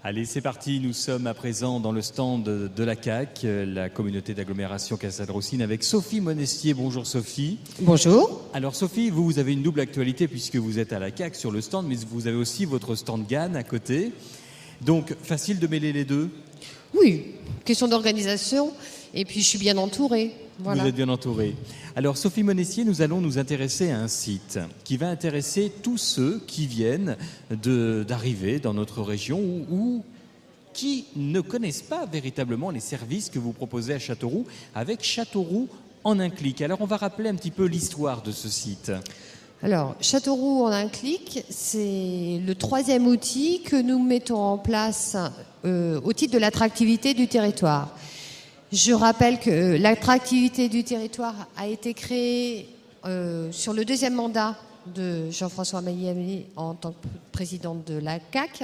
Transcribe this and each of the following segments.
Allez, c'est parti. Nous sommes à présent dans le stand de la CAC, la communauté d'agglomération Castelroussine, avec Sophie Monestier. Bonjour Sophie. Bonjour. Alors Sophie, vous avez une double actualité puisque vous êtes à la CAC sur le stand, mais vous avez aussi votre stand GAN à côté. Donc, facile de mêler les deux? Oui, question d'organisation. Et puis, je suis bien entourée. Voilà. Vous êtes bien entourée. Alors, Sophie Monestier, nous allons nous intéresser à un site qui va intéresser tous ceux qui viennent d'arriver dans notre région ou qui ne connaissent pas véritablement les services que vous proposez à Châteauroux avec Châteauroux en un clic. Alors, on va rappeler un petit peu l'histoire de ce site. Alors, Châteauroux en un clic, c'est le troisième outil que nous mettons en place au titre de l'attractivité du territoire. Je rappelle que l'attractivité du territoire a été créée sur le deuxième mandat de Jean-François Maillet en tant que présidente de la CAC.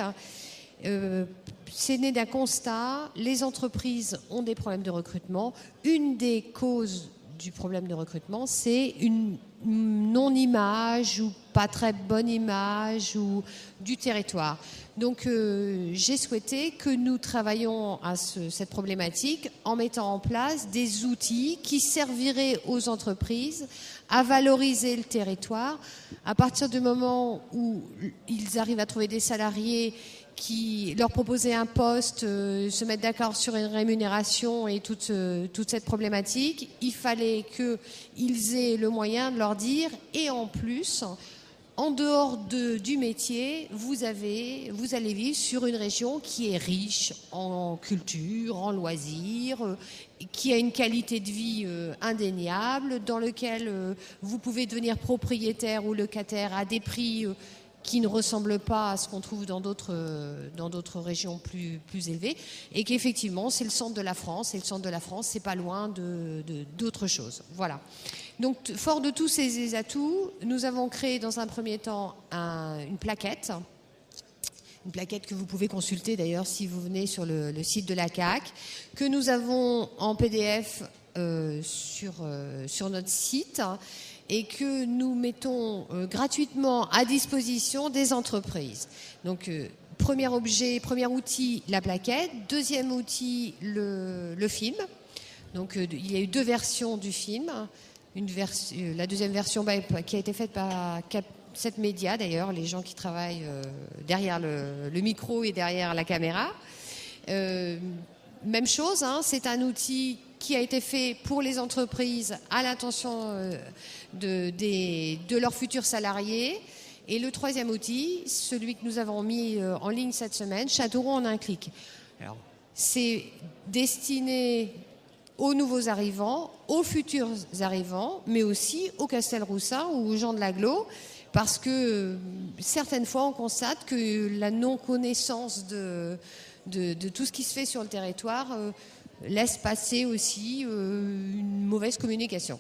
C'est né d'un constat, les entreprises ont des problèmes de recrutement. Une des causes du problème de recrutement, c'est une non-image ou pas très bonne image ou du territoire. Donc j'ai souhaité que nous travaillions à cette problématique en mettant en place des outils qui serviraient aux entreprises à valoriser le territoire. À partir du moment où ils arrivent à trouver des salariés qui leur proposaient un poste, se mettre d'accord sur une rémunération et toute cette problématique, il fallait qu'ils aient le moyen de leur dire, et en plus, en dehors du métier, vous allez vivre sur une région qui est riche en culture, en loisirs, qui a une qualité de vie indéniable, dans lequel vous pouvez devenir propriétaire ou locataire à des prix qui ne ressemblent pas à ce qu'on trouve dans d'autres régions plus élevées, et qu'effectivement c'est le centre de la France, et le centre de la France c'est pas loin d'autres choses. Voilà. Donc fort de tous ces atouts, nous avons créé dans un premier temps une plaquette que vous pouvez consulter d'ailleurs si vous venez sur le site de la CAC, que nous avons en PDF sur notre site, et que nous mettons gratuitement à disposition des entreprises. Donc, premier outil, la plaquette. Deuxième outil, le film. Donc, il y a eu 2 versions du film. La deuxième version qui a été faite par Cap7 Media, d'ailleurs, les gens qui travaillent derrière le micro et derrière la caméra. Même chose, hein, c'est un outil qui a été fait pour les entreprises à l'intention de leurs futurs salariés. Et le troisième outil, celui que nous avons mis en ligne cette semaine, Châteauroux en un clic. Alors, c'est destiné aux nouveaux arrivants, aux futurs arrivants, mais aussi aux Castelroussins ou aux gens de l'agglo, parce que certaines fois on constate que la non-connaissance de tout ce qui se fait sur le territoire laisse passer aussi une mauvaise communication.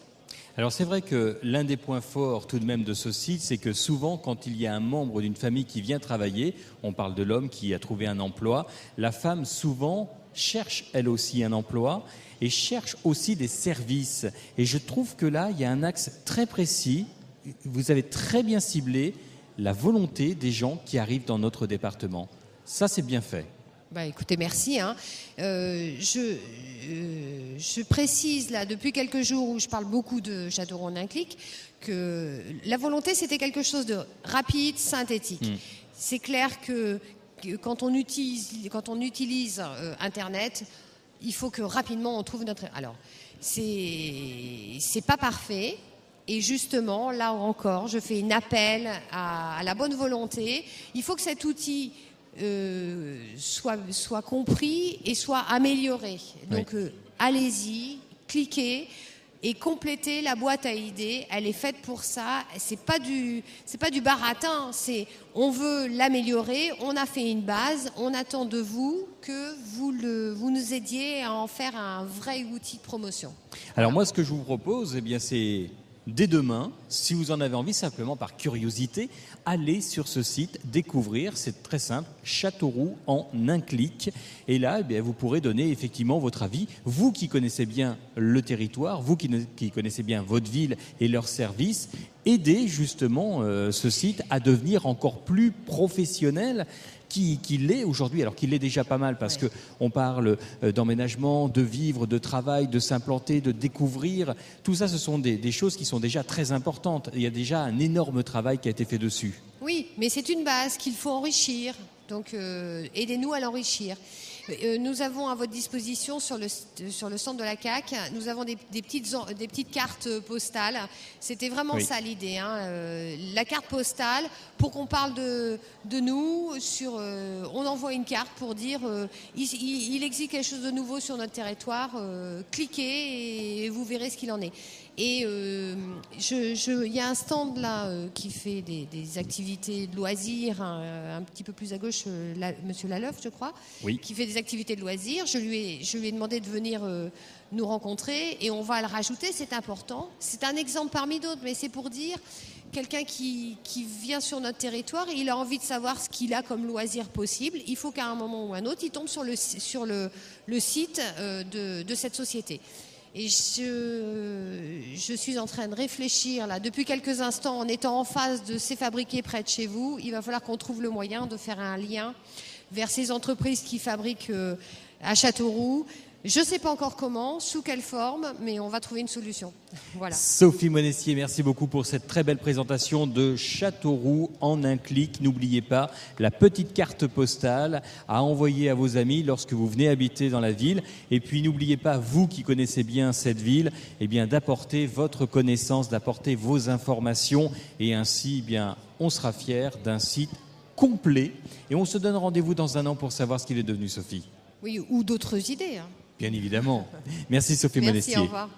Alors c'est vrai que l'un des points forts tout de même de ce site, c'est que souvent quand il y a un membre d'une famille qui vient travailler, on parle de l'homme qui a trouvé un emploi, la femme souvent cherche elle aussi un emploi et cherche aussi des services. Et je trouve que là, il y a un axe très précis, vous avez très bien ciblé la volonté des gens qui arrivent dans notre département. Ça, c'est bien fait. Écoutez, merci. Je précise là, depuis quelques jours où je parle beaucoup de Châteauroux en un clic, que la volonté c'était quelque chose de rapide, synthétique. C'est clair que quand on utilise Internet, il faut que rapidement on trouve notre... Alors, c'est pas parfait. Et justement, là encore, je fais un appel à la bonne volonté. Il faut que cet outil soit compris et soit amélioré. Donc allez-y, cliquez et complétez la boîte à idées. Elle est faite pour ça. C'est pas du baratin. On veut l'améliorer. On a fait une base. On attend de vous que vous nous aidiez à en faire un vrai outil de promotion. Alors moi, ce que je vous propose, c'est dès demain, si vous en avez envie, simplement par curiosité, allez sur ce site, découvrir, c'est très simple, Châteauroux en un clic. Et là, vous pourrez donner effectivement votre avis. Vous qui connaissez bien le territoire, vous qui connaissez bien votre ville et leurs services, aidez justement ce site à devenir encore plus professionnel, qui l'est aujourd'hui, alors qu'il l'est déjà pas mal, parce que on parle d'emménagement, de vivre, de travail, de s'implanter, de découvrir. Tout ça, ce sont des choses qui sont déjà très importantes. Il y a déjà un énorme travail qui a été fait dessus. Oui, mais c'est une base qu'il faut enrichir. Donc, aidez-nous à l'enrichir. Nous avons à votre disposition sur le centre de la CAC, nous avons des petites cartes postales. C'était vraiment ça l'idée, hein. La carte postale, pour qu'on parle de nous, on envoie une carte pour dire il existe quelque chose de nouveau sur notre territoire, cliquez et vous verrez ce qu'il en est. Et il y a un stand là qui fait des activités de loisirs, un petit peu plus à gauche, Monsieur Laleuf, je crois, qui fait des activités de loisirs. Je lui ai demandé de venir nous rencontrer et on va le rajouter, c'est important. C'est un exemple parmi d'autres, mais c'est pour dire quelqu'un qui vient sur notre territoire et il a envie de savoir ce qu'il a comme loisir possible. Il faut qu'à un moment ou un autre, il tombe sur le site de cette société. Et je suis en train de réfléchir, là, depuis quelques instants, en étant en face de ces fabriqués près de chez vous, il va falloir qu'on trouve le moyen de faire un lien vers ces entreprises qui fabriquent à Châteauroux. Je ne sais pas encore comment, sous quelle forme, mais on va trouver une solution. Voilà. Sophie Monestier, merci beaucoup pour cette très belle présentation de Châteauroux en un clic. N'oubliez pas la petite carte postale à envoyer à vos amis lorsque vous venez habiter dans la ville. Et puis n'oubliez pas, vous qui connaissez bien cette ville, eh bien, d'apporter votre connaissance, d'apporter vos informations. Et ainsi, eh bien, on sera fiers d'un site complet. Et on se donne rendez-vous dans un an pour savoir ce qu'il est devenu, Sophie. Oui, ou d'autres idées, hein. Bien évidemment. Merci Sophie Monestier. Merci, au revoir.